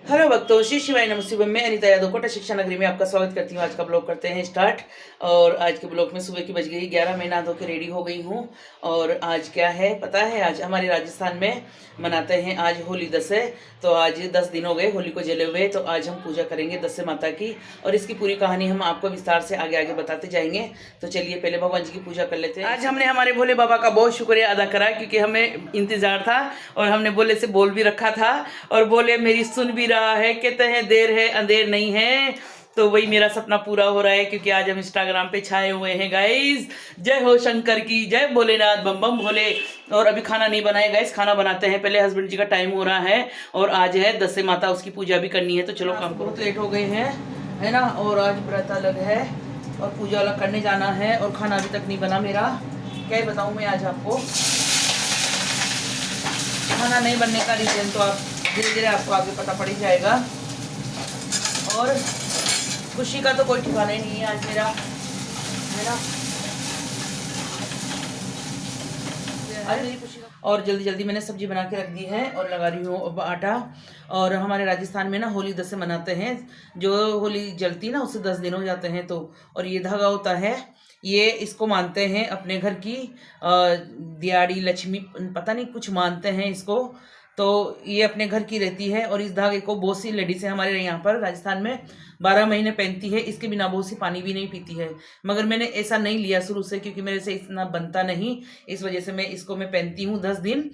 Hello भक्तों, श्री शिवाय नमस्ते। मैं अनीता यादव कोटा शिक्षा नगरी में आपका स्वागत करती हूँ। आज का ब्लॉग करते हैं स्टार्ट। और आज के ब्लॉग में सुबह की बज गई 11। मैं नहा धो के रेडी हो गई हूँ। और आज क्या है पता है, आज हमारे राजस्थान में मनाते हैं आज होली दशे। तो आज 10 दिन हो गए होली को जले हुए। तो आज हम पूजा करेंगे दशे माता की, और इसकी पूरी कहानी हम आपको विस्तार से आगे आगे बताते जाएंगे। तो चलिए पहले भगवान जी की पूजा कर लेते हैं। आज हमने हमारे भोले बाबा का बहुत शुक्रिया अदा करा, क्योंकि हमें इंतजार था और हमने भोले से बोल भी रखा था, और बोले मेरी सुन भी रहा है, कहते हैं देर है अंधेर नहीं है। तो वही मेरा सपना पूरा हो रहा है, क्योंकि आज हम इंस्टाग्राम पे छाए हुए हैं गाइस। जय हो शंकर की, जय भोलेनाथ, बम बम भोले। और अभी खाना नहीं बनाए गाइस, खाना बनाते हैं पहले। हस्बैंड जी का टाइम हो रहा है और आज है दशे माता, उसकी पूजा भी करनी है। तो चलो काम, बहुत लेट हो गए हैं है ना। और आज व्रत अलग है और पूजा अलग करने जाना है, और खाना अभी तक नहीं बना मेरा। क्या बताऊँ मैं आज आपको, खाना नहीं बनने का रीज़न तो आप धीरे धीरे आपको आगे पता पड़ ही जाएगा। और खुशी का तो कोई ठिकाना ही नहीं है आज मेरा, है ना। आज मेरी खुशी का, और जल्दी जल्दी मैंने सब्जी बना के रख दी है और लगा रही हूँ आटा। और हमारे राजस्थान में ना होली दशे मनाते हैं। जो होली जलती ना उससे 10 दिन हो जाते हैं। तो और ये धागा होता है, ये इसको मानते हैं अपने घर की दियाड़ी लक्ष्मी, पता नहीं कुछ मानते हैं इसको। तो ये अपने घर की रहती है, और इस धागे को बहुत सी लेडीज़ हमारे यहाँ पर राजस्थान में 12 महीने पहनती है। इसके बिना बहुत सी पानी भी नहीं पीती है। मगर मैंने ऐसा नहीं लिया शुरू से, क्योंकि मेरे से इतना बनता नहीं। इस वजह से मैं इसको पहनती हूँ 10 दिन।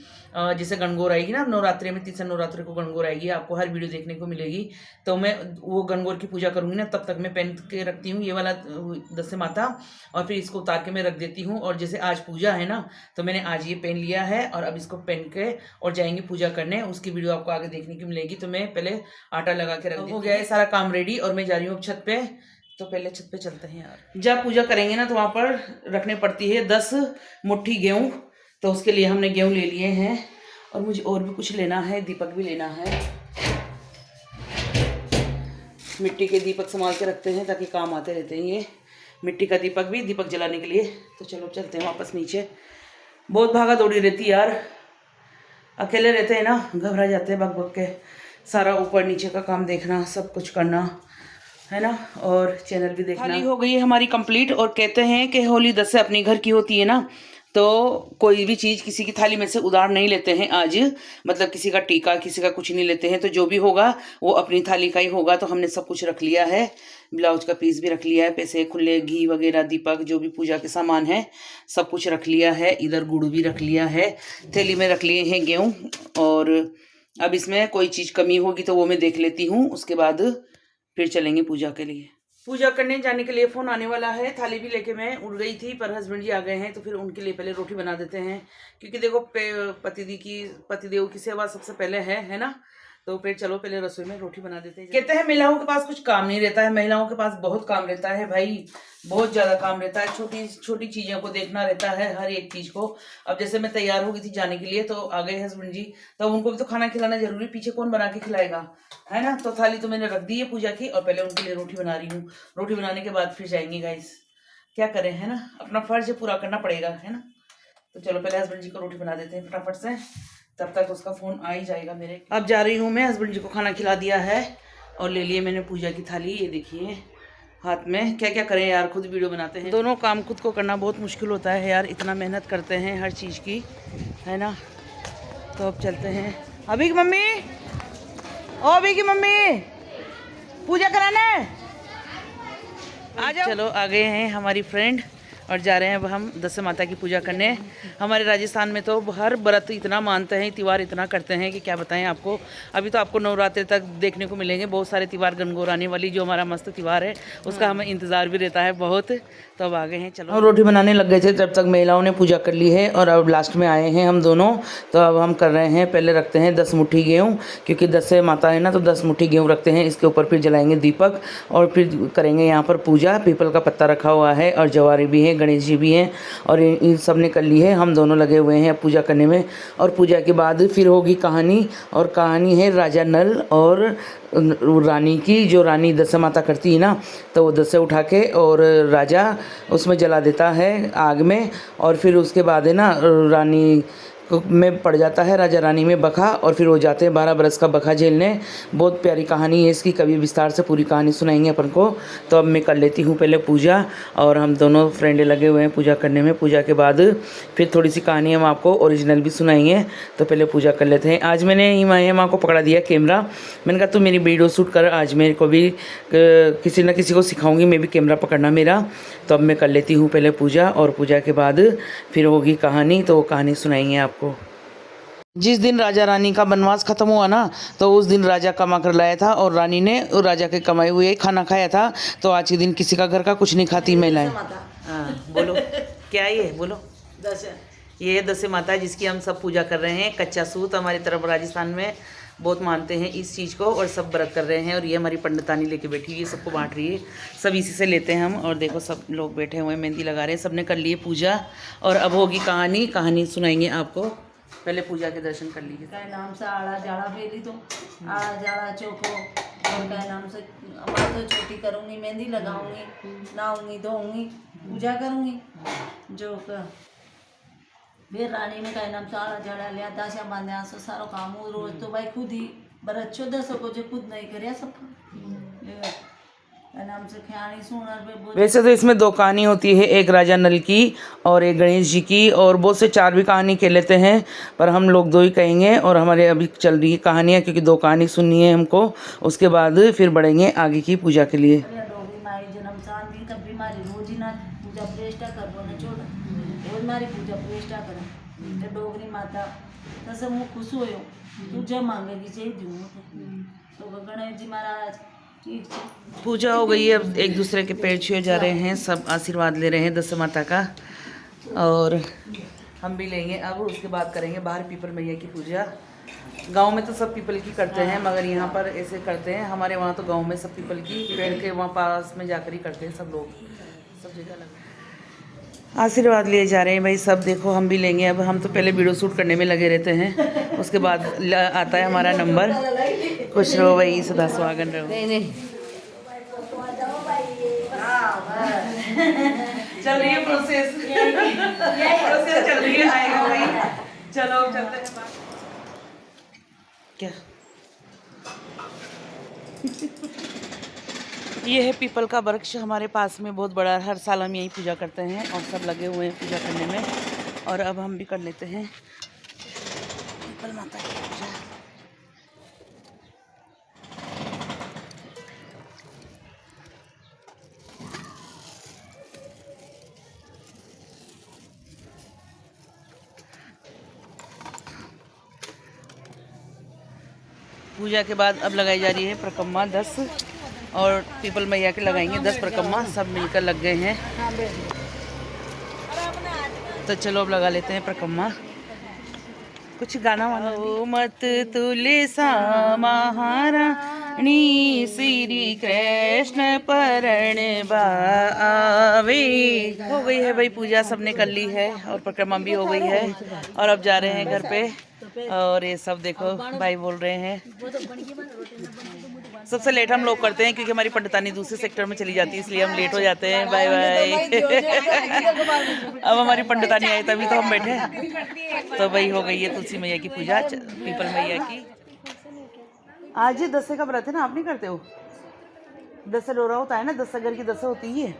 जैसे गणगौर आएगी ना नवरात्रि में, तीसरे नवरात्रि को गणगौर आएगी, आपको हर वीडियो देखने को मिलेगी। तो मैं वो गणगौर की पूजा करूँगी ना, तब तक मैं पहन के रखती हूँ ये वाला दशे माता। और फिर इसको उतार के मैं रख देती हूँ। और जैसे आज पूजा है ना, तो मैंने आज ये पहन लिया है, और अब इसको पहन के और जाएंगे पूजा करने। उसकी वीडियो आपको आगे देखने की मिलेगी। तो मैं पहले आटा लगा के रख दी। हो गया है सारा काम रेडी, और मैं जा रही हूँ छत पे। तो पहले छत पे चलते हैं यार। जब पूजा करेंगे ना, तो वहाँ पर रखने पड़ती है 10 मुट्ठी गेहूँ। तो उसके लिए हमने गेहूँ ले लिए हैं, और मुझे और भी कुछ लेना है, दीपक भी लेना है। मिट्टी के दीपक संभाल के रखते हैं ताकि काम आते रहते हैं। ये मिट्टी का दीपक भी, दीपक जलाने के लिए। तो चलो चलते हैं वापस नीचे। बहुत भागा दौड़ी रहती है यार, अकेले रहते हैं ना, घबरा जाते हैं भग भग के। सारा ऊपर नीचे का काम देखना, सब कुछ करना है ना, और चैनल भी देखना। थाली हो गई है हमारी कंप्लीट। और कहते हैं कि होली दशे अपनी घर की होती है ना, तो कोई भी चीज़ किसी की थाली में से उधार नहीं लेते हैं आज। मतलब किसी का टीका, किसी का कुछ नहीं लेते हैं। तो जो भी होगा वो अपनी थाली का ही होगा। तो हमने सब कुछ रख लिया है, ब्लाउज का पीस भी रख लिया है, पैसे खुले, घी वगैरह, दीपक, जो भी पूजा के सामान है सब कुछ रख लिया है। इधर गुड़ भी रख लिया है, थैली में रख लिए हैं गेहूँ। और अब इसमें कोई चीज़ कमी होगी तो वो मैं देख लेती हूँ, उसके बाद फिर चलेंगे पूजा के लिए। पूजा करने जाने के लिए फ़ोन आने वाला है। थाली भी लेके मैं उड़ गई थी, पर हस्बैंड जी आ गए हैं। तो फिर उनके लिए पहले रोटी बना देते हैं, क्योंकि देखो पतिदेव की सेवा सबसे पहले है ना। तो फिर चलो पहले रसोई में रोटी बना देते हैं। कहते हैं महिलाओं के पास कुछ काम नहीं रहता है, महिलाओं के पास बहुत काम रहता है भाई, बहुत ज़्यादा काम रहता है। छोटी छोटी चीज़ों को देखना रहता है, हर एक चीज़ को। अब जैसे मैं तैयार हो गई थी जाने के लिए, तो आ गए हस्बैंड जी। तो उनको भी तो खाना खिलाना जरूरी, पीछे कौन बना के खिलाएगा, है ना। तो थाली तो मैंने रख दी है पूजा की, और पहले उनके लिए रोटी बना रही हूँ। रोटी बनाने के बाद फिर जाएंगे गाइस, क्या करें, है ना, अपना फर्ज पूरा करना पड़ेगा, है ना। तो चलो पहले हस्बैंड जी को रोटी बना देते हैं फटाफट से, तब तक उसका फ़ोन आ ही जाएगा मेरे। अब जा रही हूँ मैं, हस्बैंड जी को खाना खिला दिया है, और ले लिए मैंने पूजा की थाली। ये देखिए हाथ में। क्या क्या करें यार, खुद वीडियो बनाते हैं, दोनों काम खुद को करना बहुत मुश्किल होता है यार, इतना मेहनत करते हैं हर चीज़ की, है ना। तो अब चलते हैं। अभी की मम्मी, ओ अभी की मम्मी, पूजा कराना है, आ जाओ। चलो आ गए हैं हमारी फ्रेंड, और जा रहे हैं अब हम दशे माता की पूजा करने। हमारे राजस्थान में तो हर व्रत इतना मानते हैं, त्यौहार इतना करते हैं कि क्या बताएं आपको। अभी तो आपको नवरात्रि तक देखने को मिलेंगे बहुत सारे त्यौहार। गणगौर आने वाली जो हमारा मस्त त्यौहार है, उसका हमें इंतज़ार भी रहता है बहुत। तो अब आ गए हैं, चलो। हम रोटी बनाने लग गए थे, तब तक महिलाओं ने पूजा कर ली है, और अब लास्ट में आए हैं हम दोनों। तो अब हम कर रहे हैं, पहले रखते हैं 10 मुट्ठी गेहूँ, क्योंकि दशे माता है ना, तो 10 मुट्ठी गेहूँ रखते हैं। इसके ऊपर फिर जलाएंगे दीपक, और फिर करेंगे यहाँ पर पूजा। पीपल का पत्ता रखा हुआ है, और जवारी भी है, गणेश जी भी हैं, और इन सब ने कर ली है। हम दोनों लगे हुए हैं पूजा करने में। और पूजा के बाद फिर होगी कहानी, और कहानी है राजा नल और रानी की। जो रानी दशे माता करती है ना, तो वो दशे उठा के और राजा उसमें जला देता है आग में। और फिर उसके बाद है ना, रानी में पड़ जाता है राजा रानी में बखा, और फिर वो जाते हैं 12 बरस का बखा झेलने। बहुत प्यारी कहानी है इसकी, कभी विस्तार से पूरी कहानी सुनाएंगे अपन को। तो अब मैं कर लेती हूँ पहले पूजा, और हम दोनों फ्रेंडे लगे हुए हैं पूजा करने में। पूजा के बाद फिर थोड़ी सी कहानी हम आपको ओरिजिनल भी सुनाएंगे। तो पहले पूजा कर लेते हैं। आज मैंने हिमा को पकड़ा दिया कैमरा, मैंने कहा तू मेरी वीडियो शूट कर, आज मेरे को भी किसी न किसी को सिखाऊंगी मैं भी कैमरा पकड़ना मेरा। तो अब मैं कर लेती हूँ पहले पूजा, और पूजा के बाद फिर होगी कहानी, तो वो कहानी सुनाएंगे आपको। जिस दिन राजा रानी का वनवास खत्म हुआ ना, तो उस दिन राजा कमा कर लाया था, और रानी ने राजा के कमाए हुए खाना खाया था। तो आज के दिन किसी का घर का कुछ नहीं खाती महिलाएं। हाँ बोलो क्या ये बोलो। ये दशे माता है जिसकी हम सब पूजा कर रहे हैं। कच्चा सूत हमारी तरफ राजस्थान में बहुत मानते हैं इस चीज़ को, और सब व्रत कर रहे हैं। और ये हमारी पंडितानी लेके बैठी हुई है, सबको बांट रही है, सब इसी से लेते हैं हम। और देखो सब लोग बैठे हुए हैं, मेहंदी लगा रहे हैं, सबने कर लिए पूजा। और अब होगी कहानी, कहानी सुनाएंगे आपको। पहले पूजा के दर्शन कर लीजिए। क्या नाम से आड़ा जाड़ा फेरी तो आड़ा जाड़ा चौको, और क्या नाम से मैं तो छोटी करूँगी, मेहंदी लगाऊंगी, नहाऊंगी धोऊंगी, पूजा करूँगी जो फिर रानी ने कहा नाम से आड़ा जाड़ा लिया दाशा बांधा सो सारो काम रोज तो भाई खुद ही बरत 14 सौ को जो खुद नहीं करे सब नाम से ख्याणी सुनर। वैसे तो इसमें 2 कहानी होती है, एक राजा नल की और एक गणेश जी की, और बहुत से 4 भी कहानी कह लेते हैं, पर हम लोग 2 ही कहेंगे। और हमारे अभी चल रही है कहानियाँ, क्योंकि 2 कहानी सुननी है हमको, उसके बाद फिर बढ़ेंगे आगे की पूजा के लिए। पूजा प्रतिष्ठा करबो ने छोड़ रोज मारी पूजा प्रतिष्ठा करे ते डोगरी माता तसे मु खुश होयो तू जे मांगेगी जे दूँ तो गणेश जी महाराज ठीक है। पूजा हो गई है, अब एक दूसरे के पैर छुए जा रहे हैं, सब आशीर्वाद ले रहे हैं दस माता का, और हम भी लेंगे। अब उसके बाद करेंगे बाहर पीपल मैया की पूजा। गांव में तो सब पीपल की करते हैं, मगर यहाँ पर ऐसे करते हैं। हमारे वहाँ तो गांव में सब पीपल की पेड़ के वहाँ पास में जाकर ही करते हैं सब लोग, सब जगह अलग। आशीर्वाद लिए जा रहे हैं भाई सब। देखो हम भी लेंगे। अब हम तो पहले वीडियो शूट करने में लगे रहते हैं, उसके बाद आता है हमारा नंबर। खुश रहो भाई, सदा सुहागन रहो। चल रही है प्रोसेस, प्रोसेस चल रही है, आएगा भाई। चलो चलते हैं। क्या ये है पीपल का वृक्ष हमारे पास में बहुत बड़ा, हर साल हम यही पूजा करते हैं, और सब लगे हुए हैं पूजा करने में। और अब हम भी कर लेते हैं पीपल माता की पूजा। पूजा के बाद अब लगाई जा रही है प्रकम्मा 10, और पीपल मैया के लगाएंगे 10 प्रकम्मा, सब मिलकर लग गए हैं। तो चलो अब लगा लेते हैं प्रकम्मा। कुछ गाना वाना। ओ मत तुलसा महारानी श्री कृष्ण परण बावे। हो गई है भाई पूजा, सबने कर ली है, और परिक्रमा भी हो गई है, और अब जा रहे हैं घर पे। और ये सब देखो भाई बोल रहे हैं। सबसे लेट हम लोग करते हैं, क्योंकि हमारी पंडितानी दूसरे सेक्टर में चली जाती है, इसलिए हम लेट हो जाते हैं। Bye bye. अब हमारी पंडितानी आई तभी तो हम बैठे। तो भाई हो गई है तुलसी मैया की पूजा, पीपल मैया की। आज 10 का व्रत है ना, आप नहीं करते हो? 10 डोरा होता है ना, 10 घर की 10 होती है।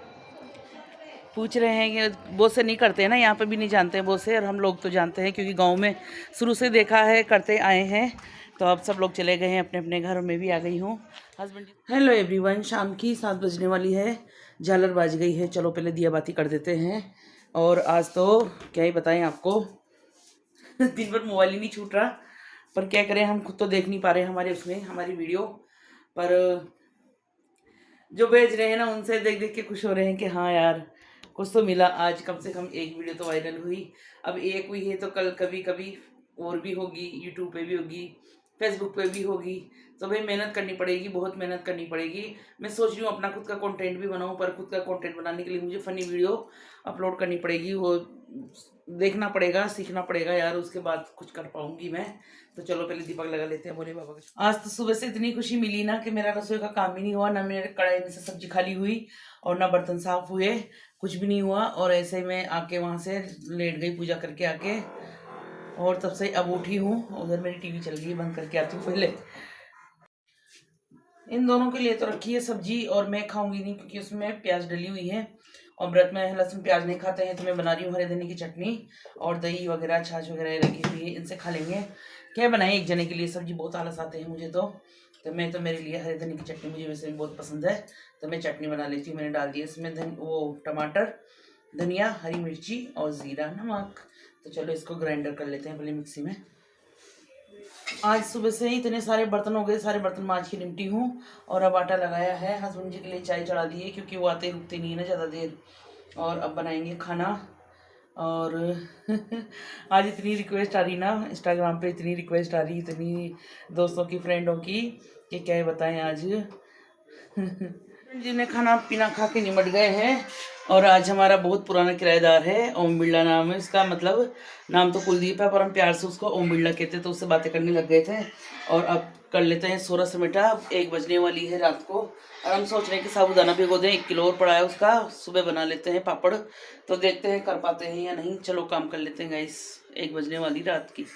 पूछ रहे हैं कि बहुत से नहीं करते हैं ना, यहाँ पे भी नहीं जानते हैं बहुत से, और हम लोग तो जानते हैं, क्योंकि गांव में शुरू से देखा है, करते आए हैं। तो अब सब लोग चले गए हैं अपने अपने घर, में भी आ गई हूँ हस्बैंड। हेलो एवरीवन, शाम की 7 बजने वाली है, झालर बाज गई है। चलो पहले दिया बाती कर देते हैं। और आज तो क्या ही बताएं आपको, दिन भर मोबाइल ही नहीं छूट रहा, पर क्या करें, हम खुद तो देख नहीं पा रहे हमारे उसमें हमारी वीडियो पर। जो भेज रहे हैं ना, उनसे देख देख के खुश हो रहे हैं कि हाँ यार कुछ तो मिला। आज कम से कम एक वीडियो तो वायरल हुई। अब एक हुई है तो कल कभी कभी और भी होगी, यूट्यूब पे भी होगी, फेसबुक पे भी होगी। तो भाई मेहनत करनी पड़ेगी, बहुत मेहनत करनी पड़ेगी। मैं सोच रही हूँ अपना खुद का कंटेंट भी बनाऊँ, पर खुद का कंटेंट बनाने के लिए मुझे फ़नी वीडियो अपलोड करनी पड़ेगी, वो देखना पड़ेगा, सीखना पड़ेगा यार, उसके बाद कुछ कर पाऊँगी मैं। तो चलो पहले दीपक लगा लेते हैं भोले बाबा का। आज तो सुबह से इतनी खुशी मिली ना कि मेरा रसोई का काम ही नहीं हुआ, ना मेरे कढ़ाई में से सब्जी खाली हुई, और ना बर्तन साफ हुए, कुछ भी नहीं हुआ। और ऐसे ही मैं आके वहाँ से लेट गई पूजा करके आके, और तब से अब उठी हूँ। उधर मेरी टीवी चल रही है, बंद करके आती हूँ पहले। इन दोनों के लिए तो रखी है सब्जी, और मैं खाऊंगी नहीं क्योंकि उसमें प्याज डली हुई है और व्रत में लहसुन प्याज नहीं खाते हैं। तो मैं बना रही हूँ हरे धनिया की चटनी और दही वगैरह छाछ वगैरह रखी हुई है, इनसे खा लेंगे। क्या बनाए एक जने के लिए सब्जी, बहुत आलस आते हैं मुझे तो मैं तो मेरे लिए हरे धनिया की चटनी मुझे वैसे भी बहुत पसंद है, तो मैं चटनी बना लेती हूँ। मैंने डाल दिया इसमें वो टमाटर, धनिया, हरी मिर्ची और ज़ीरा, नमक। तो चलो इसको ग्राइंडर कर लेते हैं पहले मिक्सी में। आज सुबह से ही इतने सारे बर्तन हो गए, सारे बर्तन मांज के निपटी हूँ। और अब आटा लगाया है, हस्बैंड जी के लिए चाय चढ़ा दी है क्योंकि वो आते रुकते नहीं है ना ज़्यादा देर। और अब बनाएंगे खाना। और आज इतनी रिक्वेस्ट आ रही ना इंस्टाग्राम पे, इतनी रिक्वेस्ट आ रही, इतनी दोस्तों की, फ्रेंडों की, कि क्या बताएं आज। जिन्हें खाना पीना खा के निमट गए हैं। और आज हमारा बहुत पुराना किराएदार है, ओम बिरला नाम है उसका, मतलब नाम तो कुलदीप है पर हम प्यार से उसको ओम बिरला कहते हैं। तो उससे बातें करने लग गए थे और अब कर लेते हैं सोरा समेटा। 1 बजने वाली है रात को और हम सोच रहे हैं कि साबूदाना भिगो दें, 1 किलो और पड़ा है उसका, सुबह बना लेते हैं पापड़। तो देखते हैं कर पाते हैं या नहीं। चलो काम कर लेते हैं गाइस, 1 बजने वाली रात की।